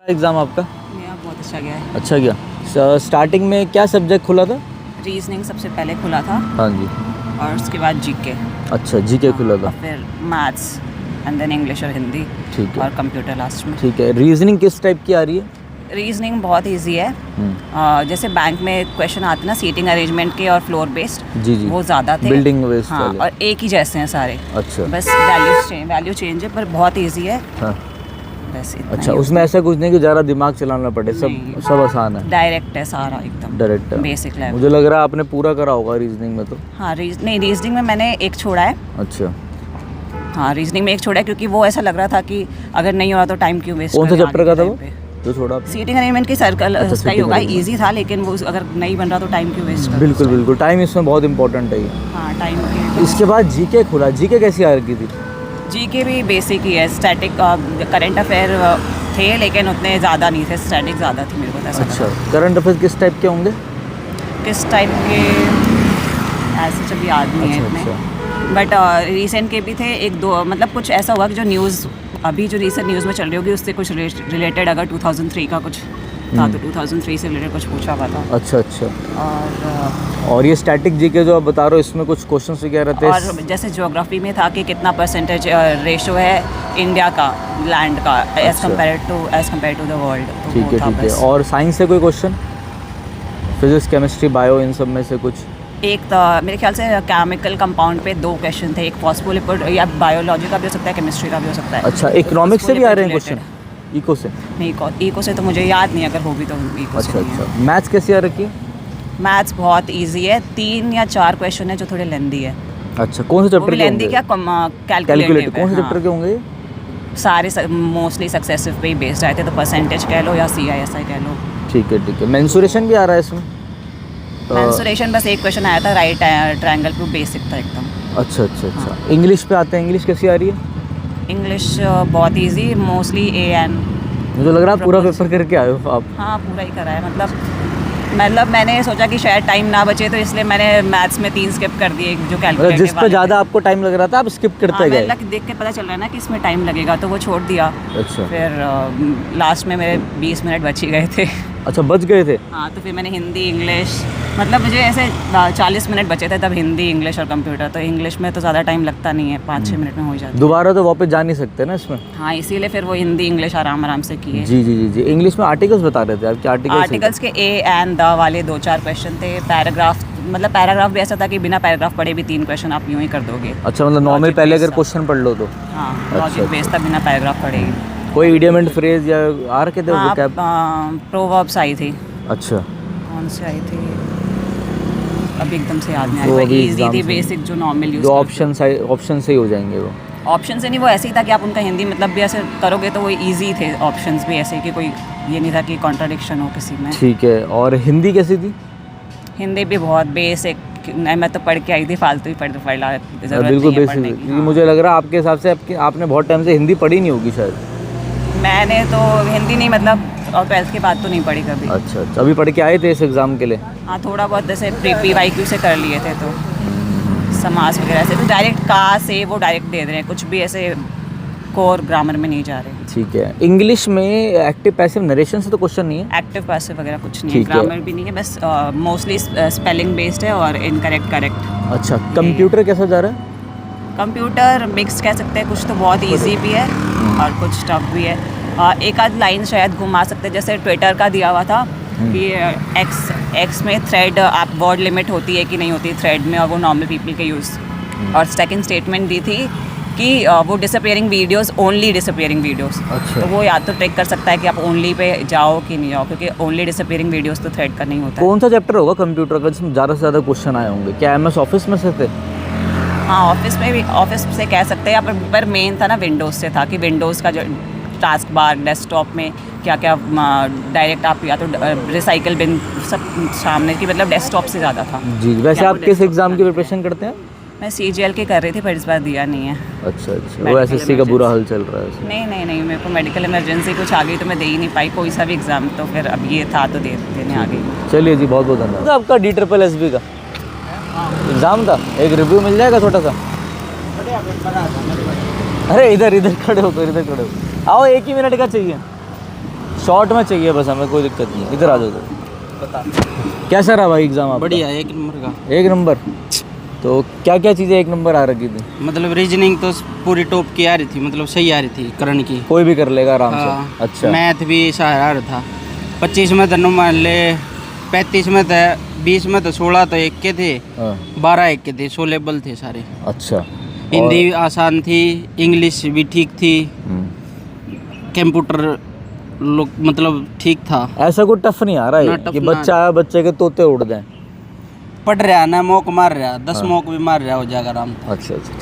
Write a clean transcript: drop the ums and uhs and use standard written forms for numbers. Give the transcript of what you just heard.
Exam आपका? मेरा बहुत अच्छा गया है। अच्छा गया। स्टार्टिंग में क्या सब्जेक्ट खुला था? रीजनिंग सबसे पहले खुला था हाँ जी। और उसके बाद जीके। अच्छा जीके खुला था। और फिर मैथ्स एंड देन इंग्लिश और हिंदी। ठीक है। और कंप्यूटर लास्ट में। ठीक है। रीजनिंग किस टाइप की आ रही है? रीजनिंग बहुत इजी है। जैसे बैंक में क्वेश्चन आते हैं ना सीटिंग अरेंजमेंट के और फ्लोर बेस्ड, जी जी। वो ज़्यादा थे। बिल्डिंग बेस्ड हाँ, वाले। और एक ही जैसे हैं सारे। अच्छा। बस वैल्यू चेंज है, पर बहुत इजी है। हाँ। बस इतना अच्छा, ही उसमें ऐसा कुछ नहीं कि ज़्यादा दिमाग चलाना पड़े, नहीं। सब आसान है। डायरेक्ट है सारा एकदम। डायरेक्ट है। Basic level. मुझे लग रहा है आपने पूरा करा होगा रीजनिंग में तो। हाँ नहीं, रीजनिंग में मैंने एक छोड़ा है। अच्छा। हाँ, रीजनिंग में एक छोड़ा है क्योंकि वो ऐसा लग रहा था कि अगर नहीं हुआ तो टाइम क्यों वेस्ट कौन सा चैप्टर का था वो जो छोड़ा आपने? सीटिंग अरेंजमेंट की सर्कल अच्छा, उसका ही sitting होगा। arrangement। इजी था, लेकिन वो अगर नहीं बन रहा तो टाइम क्यों वेस्ट कर। बिल्कुल बिल्कुल, टाइम इसमें बहुत इंपॉर्टेंट है ये। हाँ, टाइम के। इसके बाद जीके खुला। जीके कैसी आ रही थी? जीके भी बेसिक ही है। स्टैटिक करंट अफेयर थे, लेकिन उतने ज़्यादा नहीं थे। स्टैटिक ज़्यादा थी मेरे को तो ऐसा अच्छा, लगा। करंट अफेयर किस टाइप के होंगे? किस टाइप के ऐसे चल याद नहीं है अच्छा, इतने। बट रिसेंट के भी थे एक दो, मतलब कुछ ऐसा हुआ कि जो न्यूज़ अभी जो रिसेंट न्यूज़ में चल रही होगी उससे कुछ रिलेटेड अगर 2003 का कुछ था तो 2003 से रिलेटेड कुछ पूछा हुआ था। अच्छा अच्छा। और ये स्टैटिक जीके जो आप बता रहे हो इसमें कुछ क्वेश्चंस वगैरह रहते हैं? और जैसे ज्योग्राफी में था कि कितना परसेंटेज रेशो है इंडिया का लैंड का as compare to the world. ठीक है ठीक है। और साइंस से कोई क्वेश्चन? फिजिक्स केमिस्ट्री बायो इन सब में से कुछ? एक तो मेरे ख्याल से केमिकल कंपाउंड पे 2 क्वेश्चन थे। एक फॉस्फोलिपिड या बायोलॉजी का भी हो सकता है, केमिस्ट्री का भी हो सकता है। अच्छा, इकोनॉमिक्स से भी आ रहे हैं क्वेश्चन? इको से नहीं, इको से तो मुझे याद नहीं, अगर होगी तो इको से। अच्छा अच्छा। मैथ्स कैसी आ रखी है? मैथ्स बहुत इजी है। 3 या 4 क्वेश्चन है जो थोड़े लेंदी है। अच्छा, कौन से चैप्टर के लेंदी होंगे? क्या कैलकुलेटिव कौन से हाँ। चैप्टर के होंगे? सारे मोस्टली सक्सेसिव पे ही बेस्ड आए थे, तो परसेंटेज कह लो या CISI कह लो। ठीक है। मेंसुरेशन भी आ रहा है इसमें? मेंसुरेशन बस एक क्वेश्चन आया था, राइट ट्रायंगल पे, बेसिक था एकदम। अच्छा अच्छा अच्छा। इंग्लिश पे आते हैं। इंग्लिश कैसी आ रही है? इंग्लिश बहुत इजी, मोस्टली AN। मुझे लग रहा है पूरा पेपर करके आए हो आप। हाँ, पूरा ही करा है। मतलब मैंने सोचा कि शायद टाइम ना बचे, तो इसलिए मैंने मैथ्स में 3 स्किप कर दिए जो कैलकुलेटिव जिस पे ज़्यादा आपको टाइम लग रहा था आप स्किप करते गए? देख के पता चल रहा है ना कि इसमें टाइम लगेगा, तो वो छोड़ दिया। अच्छा। फिर लास्ट में मेरे 20 मिनट बच ही गए थे। अच्छा, बच गए थे? हाँ, तो फिर मैंने हिंदी इंग्लिश, मतलब मुझे ऐसे 40 मिनट बचे थे तब, हिंदी इंग्लिश और कंप्यूटर। तो इंग्लिश में तो ज़्यादा टाइम लगता नहीं है, 5-6 मिनट में हो जाता है। दोबारा तो वापस जा नहीं सकते ना इसमें? हाँ, इसीलिए फिर वो हिंदी इंग्लिश आराम से किए। जी। इंग्लिश में आर्टिकल्स बता रहे थे आपके? आर्टिकल्स के A and the वाले 2-4 क्वेश्चन थे। पैराग्राफ भी ऐसा था कि बिना पैराग्राफ पढ़े भी 3 क्वेश्चन आप यूँ ही कर दोगे। अच्छा, मतलब नॉर्मल पहले अगर क्वेश्चन पढ़ लो तो? हाँ, लॉजिक बेस्ड था, बिना पैराग्राफ पढ़े ही। कोई इडियम एंड फ्रेज या आ रखे थे? हाँ, प्रोवर्ब्स आई थी। अच्छा। कौन सी आई थी अभी एकदम से याद नहीं तो आई। अभी इजी थी, एग्जाम बेसिक जो नॉर्मल यूज। जो ऑप्शन से ही हो जाएंगे वो? ऑप्शन से नहीं, वो ऐसे ही था कि आप उनका हिंदी मतलब भी ऐसे करोगे तो वो इजी थे ऑप्शंस भी, ऐसे कि कोई ये नहीं था कि कॉन्ट्राडिक्शन हो किसी में। ठीक है। और हिंदी कैसी थी? हिंदी भी बहुत बेसिक, मैं तो पढ़ के आई थी, फालतू ही पढ़ बिल्कुल बेसिक। मुझे लग रहा है आपके हिसाब से आपने बहुत टाइम से हिंदी पढ़ी नहीं होगी शायद। मैंने तो हिंदी नहीं, मतलब और 12th के बाद तो नहीं पढ़ी कभी। अच्छा, अभी पढ़ के आए थे इस एग्ज़ाम के लिए? हाँ, थोड़ा बहुत जैसे PYQ से कर लिए थे, तो समास वगैरह से। तो डायरेक्ट का से वो डायरेक्ट दे दे रहे हैं, कुछ भी ऐसे कोर ग्रामर में नहीं जा रहे। ठीक है। इंग्लिश में एक्टिव पैसिव नरेशन से तो क्वेश्चन नहीं है? एक्टिव पैसिव वगैरह कुछ नहीं है, ग्रामर भी नहीं है, बस मोस्टली स्पेलिंग बेस्ड है और इनकरेक्ट करेक्ट। अच्छा, कंप्यूटर कैसा जा रहा है? कंप्यूटर मिक्स कह सकते हैं, कुछ तो बहुत इजी भी है और कुछ टफ भी है। एक आध लाइन शायद घुमा सकते हैं, जैसे ट्विटर का दिया हुआ था कि एक्स में थ्रेड आप वर्ड लिमिट होती है कि नहीं होती थ्रेड में, और वो नॉर्मल पीपल के यूज़। और सेकंड स्टेटमेंट दी थी कि वो disappearing videos, only disappearing videos. अच्छा। तो वो या तो ट्रिक कर सकता है कि आप ओनली पे जाओ कि नहीं जाओ, क्योंकि ओनली डिसअपियरिंग वीडियोस तो थ्रेड का नहीं होता है। कौन सा चैप्टर होगा कंप्यूटर का जिसमें ज़्यादा से ज़्यादा क्वेश्चन आए होंगे? क्या MS ऑफिस में से थे? हाँ, ऑफिस से कह सकते हैं, पर मेन था ना विंडोज़ से था, कि विंडोज़ का जो टास्क बार डेस्कटॉप में क्या डायरेक्ट आप या तो रिसाइकल बिन सब सामने की, मतलब डेस्कटॉप से ज़्यादा था। जी। वैसे आप किस एग्ज़ाम की प्रिपरेशन करते हैं? मैं CGL की कर रही थी, पर इस बार दिया नहीं है। अच्छा। वो SSC का बुरा हाल चल रहा है? नहीं, मेरे को मेडिकल इमरजेंसी कुछ आ गई तो मैं दे ही नहीं पाई कोई सा भी एग्ज़ाम, तो फिर अब ये था तो देने आ गई। चलिए जी, बहुत बहुत धन्यवाद। आपका DSSB का एग्ज़ाम था, एक रिव्यू मिल जाएगा छोटा सा? अरे इधर खड़े हो, आओ, 1 ही मिनट का चाहिए। शॉर्ट में चाहिए बस हमें, कोई दिक्कत नहीं। इधर आ जाओ इधर। बता। कैसा रहा भाई एग्ज़ाम आपका? बढ़िया, 1 नंबर का। 1 नंबर। तो क्या क्या चीज़ें 1 नंबर आ रखी थी? मतलब रीजनिंग तो पूरी टॉप की आ रही थी, मतलब सही आ रही थी करण की। कोई भी कर लेगा आराम हाँ। से। अच्छा। मैथ भी सहारा आ रहा था। 25 में तो मान ले, 35 में तो 20 में तो 16 तो एक के थे, हाँ। 12 एक के थे, 100 लेवल थे सारे। अच्छा। हिंदी आसान थी, इंग्लिश भी ठीक थी, कंप्यूटर लोग मतलब ठीक था। ऐसा कोई टफ नहीं आ रहा ना है tough कि ना बच्चा आया बच्चे के तोते उड़ जाएं। पढ़ रहा ना, मौक मार रहा, 10 मौक भी मार रहा हो जाएगा आराम से। अच्छा अच्छा।